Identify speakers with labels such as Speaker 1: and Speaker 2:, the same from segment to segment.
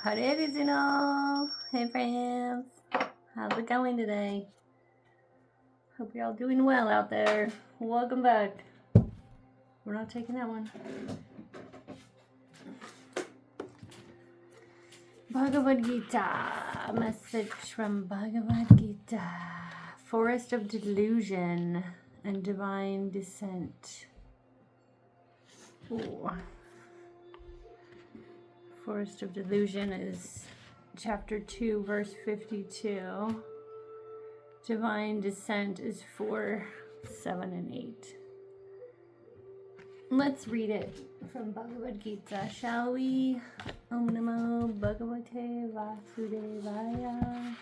Speaker 1: Hare Krishna! Hey friends! How's it going today? Hope you're all doing well out there. Welcome back. We're not taking that one. Bhagavad Gita. Message from Bhagavad Gita. Forest of Delusion and Divine Descent. Ooh. Forest of Delusion is chapter 2, verse 52. Divine Descent is 4, 7, and 8. Let's read it from Bhagavad Gita, shall we? Om Namo Bhagavate Vasudevaya.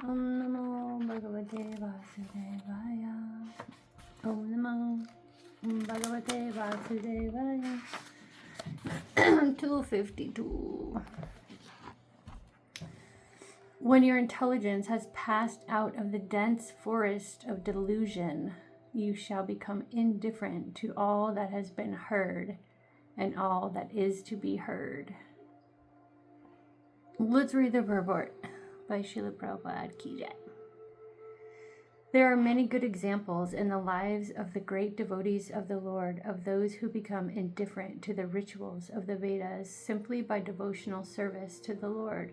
Speaker 1: Om Namo Bhagavate Vasudevaya. Om Namo Bhagavate Vasudevaya. 252. When your intelligence has passed out of the dense forest of delusion, you shall become indifferent to all that has been heard and all that is to be heard. Let's read the purport by Srila Prabhupada Ki Jai. There are many good examples in the lives of the great devotees of the Lord of those who become indifferent to the rituals of the Vedas simply by devotional service to the Lord.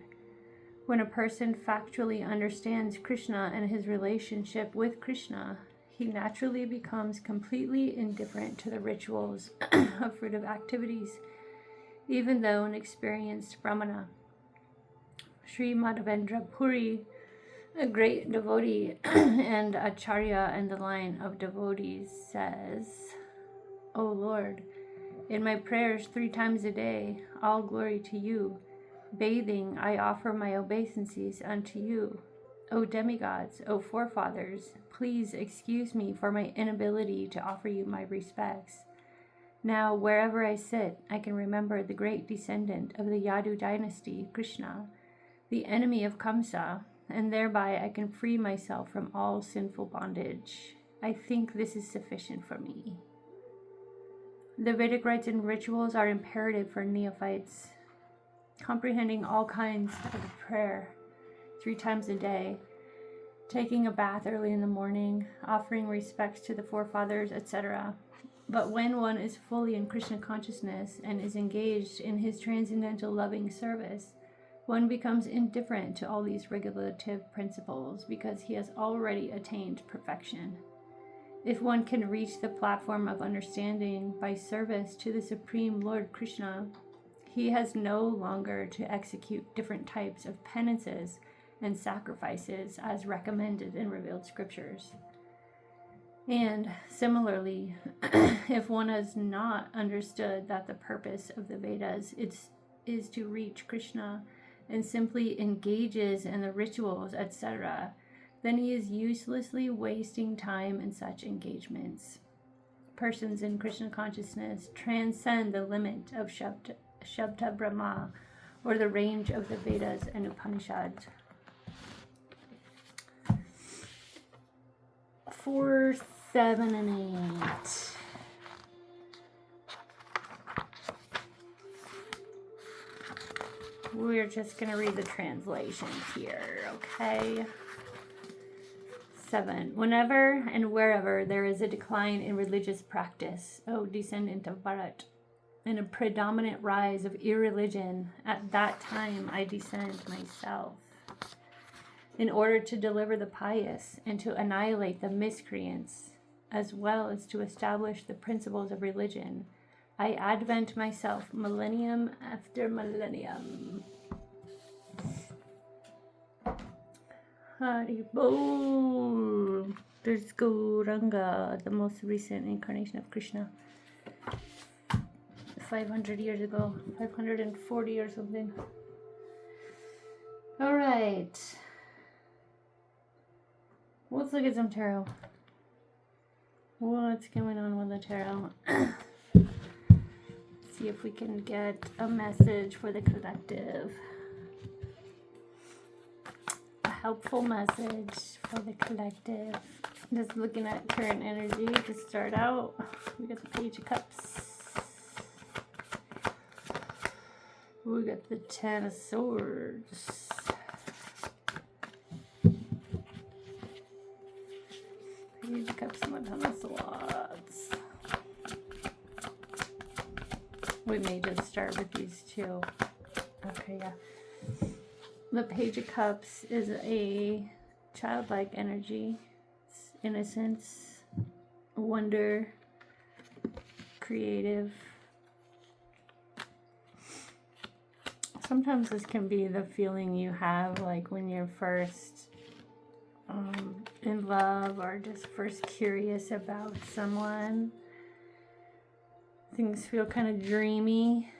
Speaker 1: When a person factually understands Krishna and his relationship with Krishna, he naturally becomes completely indifferent to the rituals of fruitive activities, even though an experienced brahmana. Sri Madhavendra Puri, a great devotee and acharya in the line of devotees, says, O Lord, in my prayers 3 times a day, all glory to you. Bathing, I offer my obeisances unto you. O demigods, O forefathers, please excuse me for my inability to offer you my respects. Now, wherever I sit, I can remember the great descendant of the Yadu dynasty, Krishna, the enemy of Kamsa, and thereby I can free myself from all sinful bondage. I think this is sufficient for me. The Vedic rites and rituals are imperative for neophytes, comprehending all kinds of prayer 3 times a day, taking a bath early in the morning, offering respects to the forefathers, etc. But when one is fully in Krishna consciousness and is engaged in his transcendental loving service, one becomes indifferent to all these regulative principles because he has already attained perfection. If one can reach the platform of understanding by service to the Supreme Lord Krishna, he has no longer to execute different types of penances and sacrifices as recommended in revealed scriptures. And similarly, if one has not understood that the purpose of the Vedas is to reach Krishna and simply engages in the rituals, etc., then he is uselessly wasting time in such engagements. Persons in Krishna consciousness transcend the limit of Shabda Brahma, or the range of the Vedas and Upanishads. 4, 7, and 8. We're just going to read the translations here, okay? 7. Whenever and wherever there is a decline in religious practice, O descendant of Bharat, and a predominant rise of irreligion, at that time I descend myself, in order to deliver the pious and to annihilate the miscreants, as well as to establish the principles of religion. I advent myself millennium after millennium. Haribol. There's Gauranga, the most recent incarnation of Krishna. 500 years ago, 540 or something. All right. Let's look at some tarot. What's going on with the tarot? See if we can get a message for the collective. A helpful message for the collective. Just looking at current energy to start out. We got the Page of Cups. We got the Ten of Swords. Page of Cups and the Ten of Swords. We may just start with these two. Okay, yeah. The Page of Cups is a childlike energy. It's innocence, wonder, creative. Sometimes this can be the feeling you have like when you're first in love or just first curious about someone. Things feel kind of dreamy,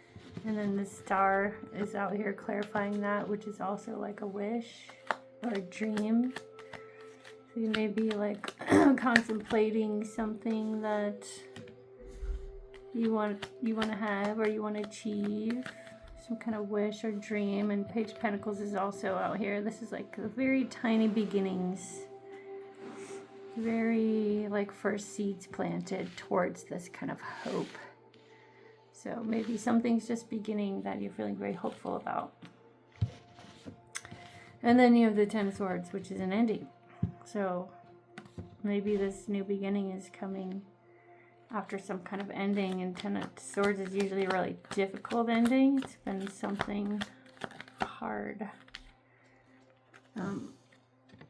Speaker 1: and then the star is out here clarifying that, which is also like a wish or a dream. So you may be like contemplating something that you want to have or you want to achieve, some kind of wish or dream. And Page of Pentacles is also out here. This is like the very tiny beginnings, very like first seeds planted towards this kind of hope. So maybe something's just beginning that you're feeling very hopeful about. And then you have the Ten of Swords, which is an ending. So maybe this new beginning is coming after some kind of ending. And Ten of Swords is usually a really difficult ending. It's been something hard.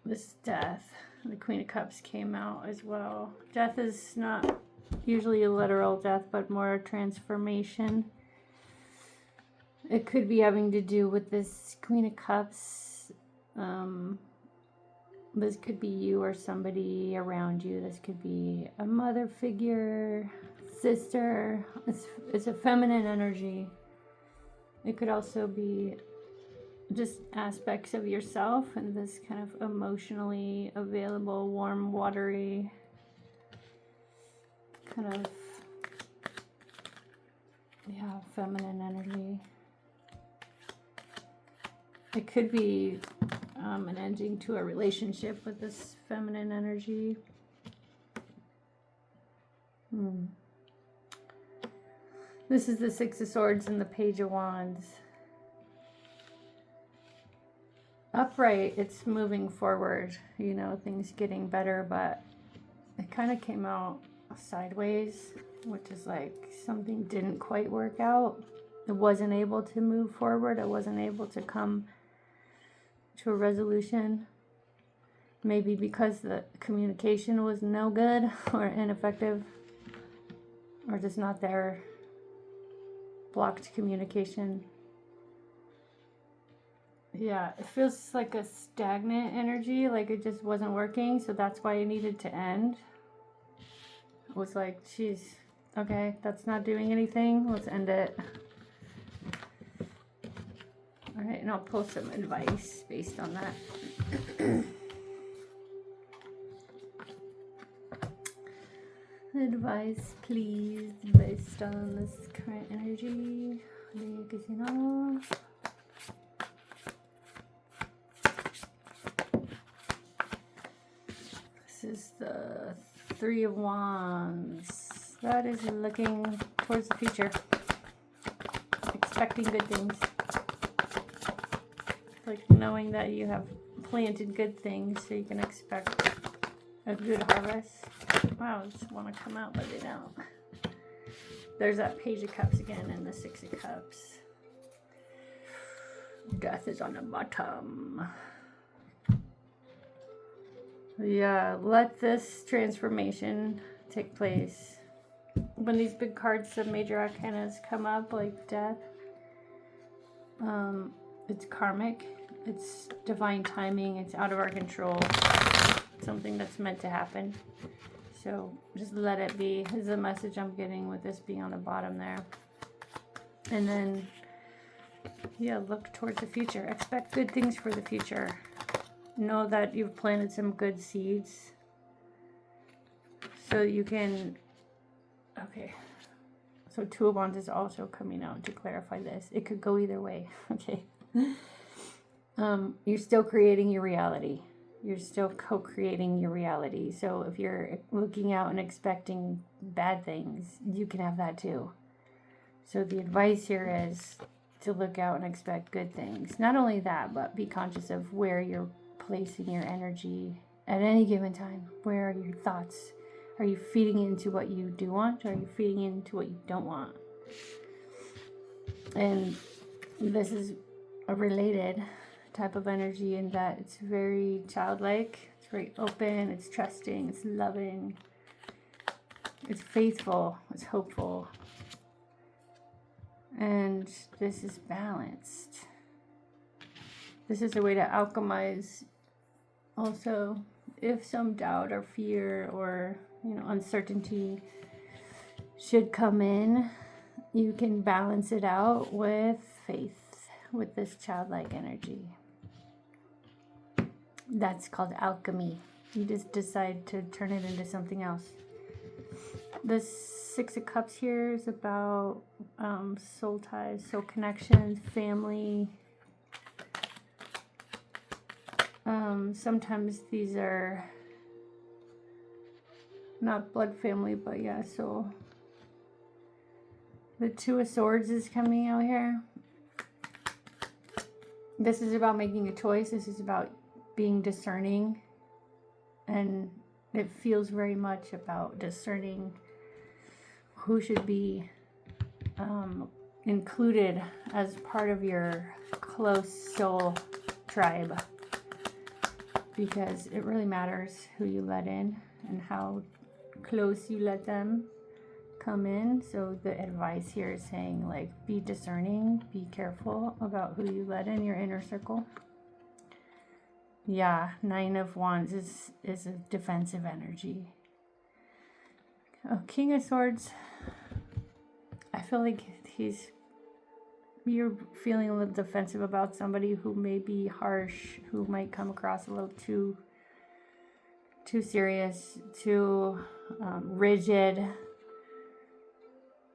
Speaker 1: This death, the Queen of Cups came out as well. Death is not usually a literal death, but more a transformation. It could be having to do with this Queen of Cups. This could be you or somebody around you. This could be a mother figure, sister. It's a feminine energy. It could also be just aspects of yourself and this kind of emotionally available, warm, watery kind of, yeah, feminine energy. It could be an ending to a relationship with this feminine energy. This is the Six of Swords and the Page of Wands. Upright, it's moving forward, you know, things getting better, but it kind of came out sideways, which is like something didn't quite work out. It wasn't able to move forward. It wasn't able to come to a resolution. Maybe because the communication was no good or ineffective or just not there. Blocked communication. Yeah, it feels like a stagnant energy, like it just wasn't working, so that's why it needed to end. It was like, geez, okay, that's not doing anything. Let's end it. All right, and I'll pull some advice based on that. Advice, please, based on this current energy. This is the Three of Wands. That is looking towards the future. Expecting good things. Like knowing that you have planted good things so you can expect a good harvest. Wow, I just want to come out, but they don't. There's that Page of Cups again and the Six of Cups. Death is on the bottom. Yeah, let this transformation take place. When these big cards of major arcanas come up, like death, it's karmic, it's divine timing, it's out of our control, something that's meant to happen. So just let it be, is the message I'm getting with this being on the bottom there. And then, yeah, look towards the future. Expect good things for the future. Know that you've planted some good seeds so you can, okay, so Two of Wands is also coming out to clarify this. It could go either way, okay. You're still creating your reality. You're still co-creating your reality. So if you're looking out and expecting bad things, you can have that too. So the advice here is to look out and expect good things. Not only that, but be conscious of where you're placing your energy at any given time. Where are your thoughts? Are you feeding into what you do want, or are you feeding into what you don't want? And this is a related type of energy in that it's very childlike, it's very open, it's trusting, it's loving, it's faithful, it's hopeful. And this is balanced. This is a way to alchemize also if some doubt or fear or uncertainty should come in. You can balance it out with faith, with this childlike energy. That's called alchemy. You just decide to turn it into something else. The Six of Cups here is about soul ties, soul connections, family. Sometimes these are not blood family, but yeah, so the Two of Swords is coming out here. This is about making a choice. This is about being discerning. And it feels very much about discerning who should be included as part of your close soul tribe. Because it really matters who you let in and how close you let them come in. So the advice here is saying, like, be discerning, be careful about who you let in your inner circle. Yeah, Nine of Wands is a defensive energy. Oh, King of Swords, I feel like you're feeling a little defensive about somebody who may be harsh, who might come across a little too serious, too rigid,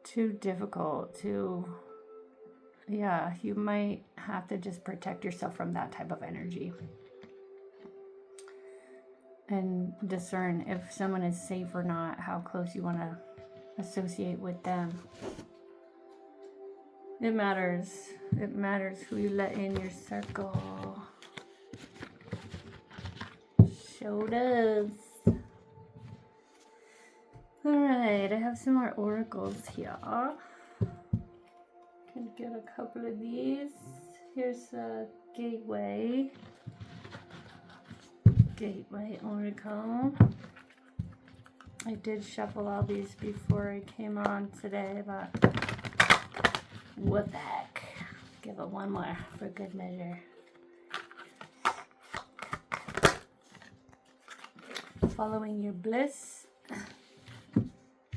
Speaker 1: too difficult, you might have to just protect yourself from that type of energy. And discern if someone is safe or not, how close you want to associate with them. It matters. It matters who you let in your circle. Show does. Alright, I have some more oracles here. Can get a couple of these. Here's a gateway. Gateway oracle. I did shuffle all these before I came on today, but what the heck? Give it one more for good measure. Following your bliss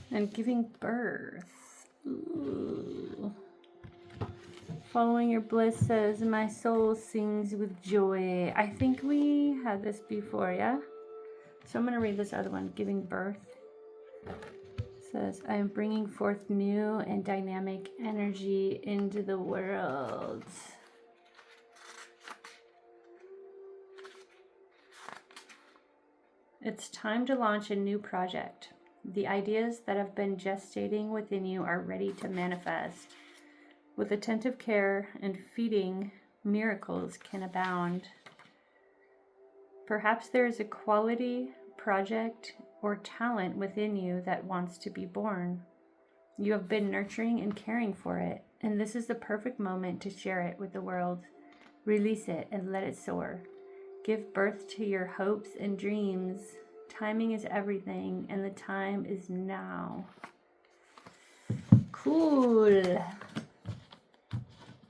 Speaker 1: and giving birth. Ooh. Following your bliss says, my soul sings with joy. I think we had this before, yeah? So I'm going to read this other one, giving birth. It says, I am bringing forth new and dynamic energy into the world. It's time to launch a new project. The ideas that have been gestating within you are ready to manifest. With attentive care and feeding, miracles can abound. Perhaps there is a quality, project, or talent within you that wants to be born. You have been nurturing and caring for it, and this is the perfect moment to share it with the world. Release it and let it soar. Give birth to your hopes and dreams. Timing is everything, and the time is now. Cool.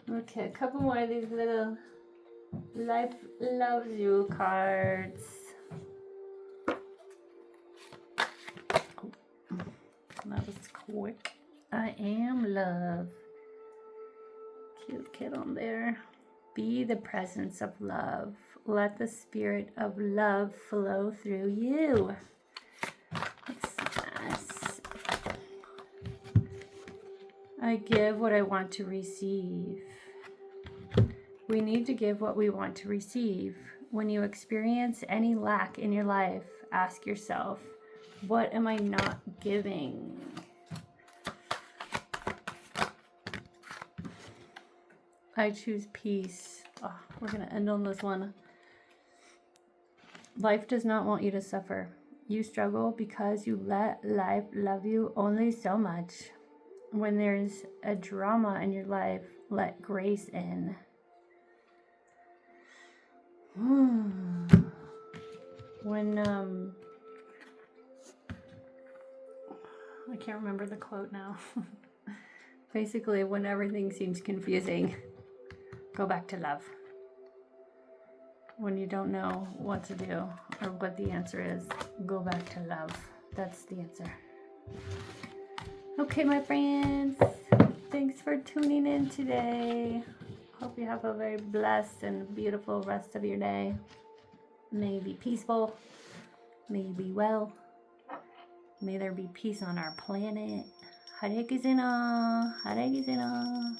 Speaker 1: Okay, a couple more of these little Life Loves You cards. That was quick. I am love. Cute kid on there. Be the presence of love. Let the spirit of love flow through you. That's nice. I give what I want to receive. We need to give what we want to receive. When you experience any lack in your life, ask yourself, what am I not giving? I choose peace. Oh, we're going to end on this one. Life does not want you to suffer. You struggle because you let life love you only so much. When there's a drama in your life, let grace in. When, I can't remember the quote now. Basically, when everything seems confusing, go back to love. When you don't know what to do or what the answer is, go back to love. That's the answer. Okay, my friends. Thanks for tuning in today. Hope you have a very blessed and beautiful rest of your day. May you be peaceful. May you be well. May there be peace on our planet. Hare Krishna. Hare Krishna.